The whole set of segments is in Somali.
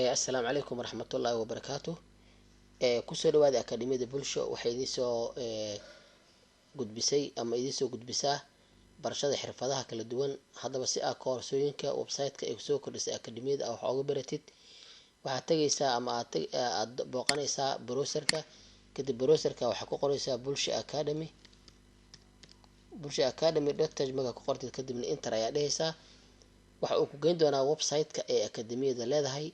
السلام عليكم ورحمة الله وبركاته. kusoo dhawaada akademiyada bulsho waxay idin soo gudbisay ama idin soo gudbisaa barashada xirfadaha kala duwan. Haddaba si aad koorsooyinka website-ka ay soo kordhisay akademiyada wax uga baratid, waxaad tagaysaa ama aad booqanaysaa browserka. kadib browserka waxaad ku qoraysaa bulshoacademy.tech markaad ku qortid kadibna enter ayaa dhehaysaa. waxa uu ku geyn doonaa website-ka ee akademiyada leedahay.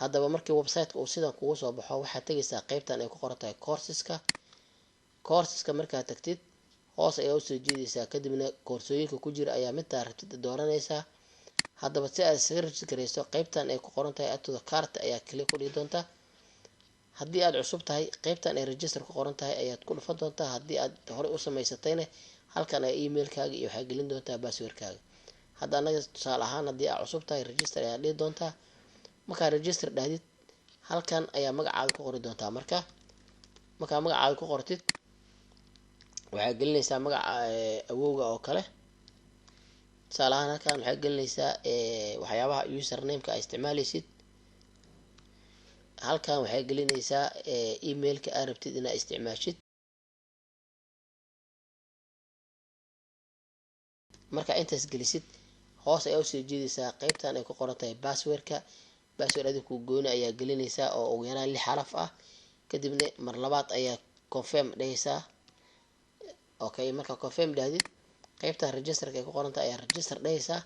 haddaba markii website-ka uu sidan kugu soo baxo waxaad tagaysaa qaybtan ay ku qoran tahay courseska markaad tagtid hoos ayaa usoo jeedaysaa, kadibna koorsooyinka ku jira ayaa midtaa rabtid dooranaysaa. haddaba si aad isaga registrayso qaybtan ay ku qoran tahay add to cart ayaa click ku dhigi doontaa. haddii aad cusub tahay qaybtan ay register ku qoran tahay ayaad ku dhufan doontaa. haddii aad horey u samaysatayna halkan ay emailkaaga iyo waxaa gelin doontaa passwordkaaga. hadda anaga tusaale ahaan haddii aad cusub tahay register ayaa dhihi doontaa. markaa register dhahdid halkan ayaa magacaada ku qori doontaa. markaa magacaada ku qortid waxaa gelinaysaa magaca awowga oo kale. tusaale ahaan halkan waxaa gelinaysaa waxyaabaha usernameka aad isticmaalaysid. halkan waxaa gelinaysaa emailka aad rabtid inaad isticmaashid. marka intaas gelisid hoos ayaa usoo jeedaysaa qaybtan ay ku qoran tahay passwordka. password adiga ku gooni ayaa gelinaysaa oo ugu yaraan 6 xaraf ah. kadibna mar labaad ayaa confirm dhehaysaa. okay, marka confirm dhahdid qaybta registerka ay ku qoran tahay ayaa register dhehaysaa.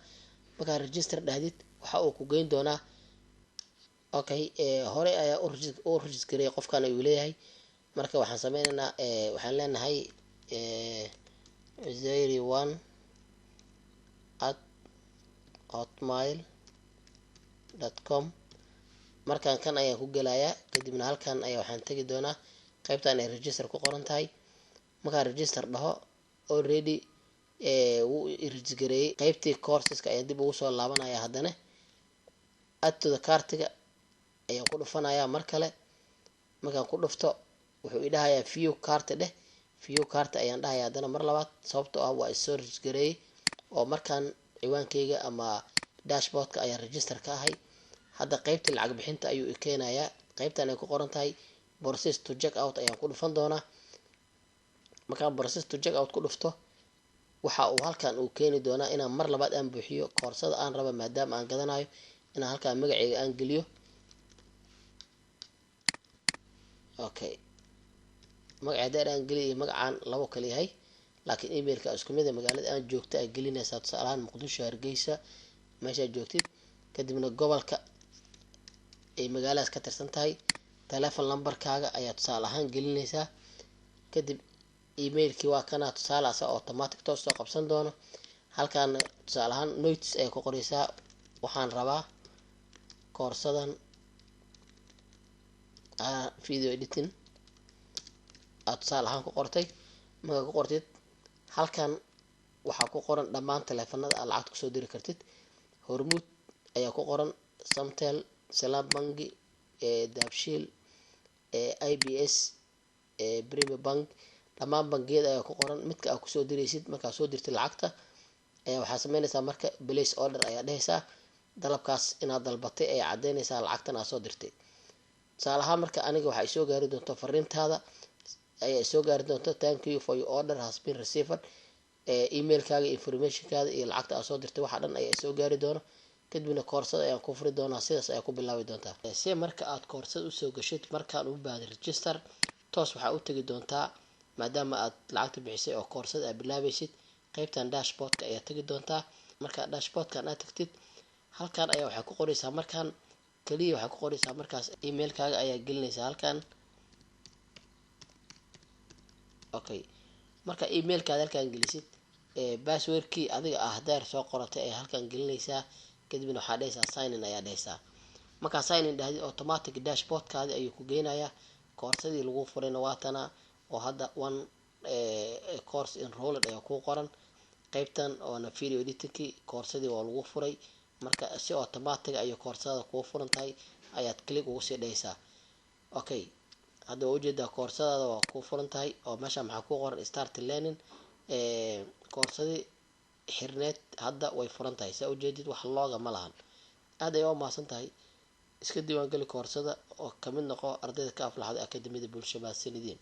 markaa register dhahdid waxa uu ku geyn doonaa okay hore ayaa u register qofkan ayuu leeyahay. marka waxaan sameynaynaa waxaan leenahay zairi1@hotmail.com. markaan kan ayaan ku gelayaa. kadibna halkan ayaa waxaan tegi doonaa qaybtan ay register ku qoran tahay. markaan register dhaho already wuu registereeyay qaybtii courseska ayaan dib ugu soo laabanaya. haddana add to the cart-ga ayaan ku dhufanayaa mar kale. markaan ku dhufto wuxuu idhahayaa view cart dheh. view cart ayaan dhahayaa haddana mar labaad, sababtoo ah waa isoo registereeyay oo markaan ciwaankeyga ama dashboardka ayaa register ka ahay. hadda qaybtii lacag bixinta ayuu i keenayaa. qaybtan ay ku qoran tahay process to check out ayaan ku dhufan doonaa. markaan process to check out ku dhufto waxa uu halkan uu keeni doonaa inaan mar labaad aan buuxiyo koorsada aan raba, maadaama aan gadanayo inaan halkan magaceyga aan geliyo. okay, magaca aan geliyo magacaan labo kale yahay, laakiin emailka isku mid ah. magaalada aan joogto aad gelinaysaa, tusaale ahaan Muqdisho, Hargeysa meeshaad joogtid. kadibna gobolka ay magaaladaas ka tirsan tahay. telephone numberkaaga ayaa tusaale ahaan gelinaysaa. kadib emailkii waa kana tusaale asa automatic toos soo qabsan doono. halkan tusaale ahaan notice ayaa ku qoraysaa waxaan rabaa koorsadan video editing aad tusaale ahaan ku qortay. markaa ku qortid halkan waxaa ku qoran dhammaan taleefanada aad lacagta kusoo diri kartid. hormuud ayaa ku qoran, samtel, salaam bangi, daabshiil, ibs, premier bank. dhammaan bangiyada ayaa ku qoran midka aad kusoo diraysid. markaad soo dirtid lacagta ayaa waxaa sameynaysaa marka place order ayaa dhehaysaa. dalabkaas inaad dalbatay ayaa cadeynaysaa lacagtan aad soo dirtay. tusaale ahaan marka aniga waxaa isoo gaari doonto fariintaada ayaa isoo gaari doonto thank you for your order has been received. emailkaaga, informationkaada iyo lacagta aad soo dirtay waxa dhan ayaa isoo gaari doono. kadibna koorsada ayaan ku furi doonaa. sidaas ayaa ku bilaabi doontaa. si marka aad koorsada usoo gashid markaan u baahday register toos waxaa u tegi doontaa, maadaama aad lacagta bixisay oo koorsada aad bilaabaysid. qaybtan dashboardka ayaa tegi doontaa. markaa dashboardkan aad tagtid halkan ayaa waxaa ku qoraysaa markaan kaliya waxaa ku qoraysaa markaas emailkaaga ayaa gelinaysaa halkan. okay, marka emailkaada halkan gelisid passwordkii adiga ah hadeer soo qoratay ayaa halkan gelinaysaa. kadibna waxaa dhehaysaa sign in ayaa dhehaysaa. markaa sign in dhahdid automatic dashboardkaadi ayuu ku geynayaa. koorsadii lagu furayna waa tana oo hadda one course enrolled ayaa ku qoran. qaybtan oona video editingkii koorsadii waa lagu furay. marka si automatic ayuu koorsada kuu furan tahay ayaad click ugu sii dhehaysaa. okay, hadda waa ujeedaa koorsadaada waa kuu furan tahay oo meesha maxaa ku qoran start learning. koorsadii xirneed hadda way furan tahay. saa ujeedid wax looga ma lahan. aad ay u mahadsan tahay. iska diiwaangeli koorsada oo ka mid noqo ardayda ka aflaxday akademiyada bulshada. Mahadsanidin.